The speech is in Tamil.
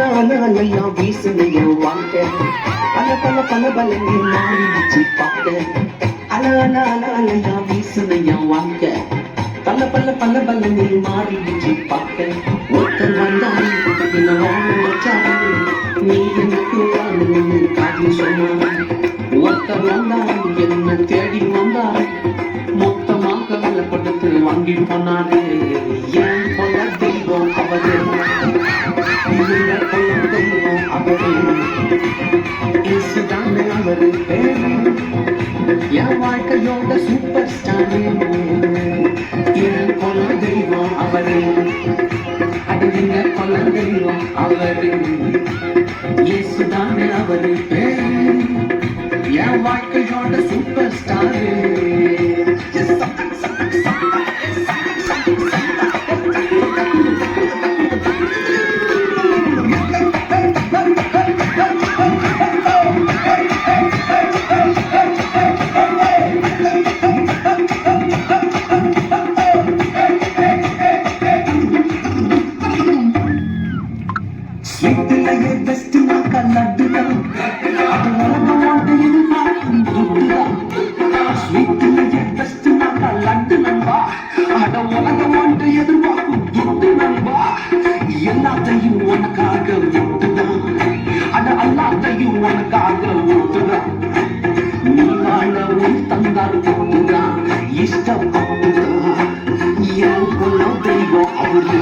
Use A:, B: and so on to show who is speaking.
A: அலையா வீசுனையோ வாங்க பல பலனே மாறிடுச்சு பார்க்க அலையா வீசுனையா வாங்க பல பலனே மாறிடுச்சு பார்க்க ஒருத்தர் வந்தாரு என்ன வாழ வச்சாரு நீ எனக்கு வாழணும்னு காட்டி சொன்னாரு ஒருத்தர் வந்தாரு என்ன தேடி வந்தாரு மொத்தமாக வெள்ளப்பட்டது வாங்கி போனாரு ஏன் போல தெய்வம் அவரு தெய்வம் அவரு இயேசுதானே அவரு பேரு என் வாழ்க்கையோட சூப்பர் ஸ்டாரு என் கொல தெய்வம் அவரு அதுங்க கொல தெய்வம் அவரு இயேசுதானே அவரு பேரு என் வாழ்க்கையோட சூப்பர் ஸ்டாரு ஸ்வீட்டிலேயே பெஸ்ட் நாக்கா லட்டுதான் அது உலகமாட்டு இதுதான் ஸ்வீட்டிலேயே பெஸ்ட் நாக்கா லட்டு நண்பா அட உலகமாட்டு எதிர்பார்க்கும் துட்டு நண்பா எல்லாத்தையும் உனக்காக விட்டுதான் அட எல்லாத்தையும் உனக்காக விட்டுதான் நீ வாழவும் தந்தார் விட்டுதான் இஷ்டப்பட்டுதான் என் குலம் தெய்வம் அவரு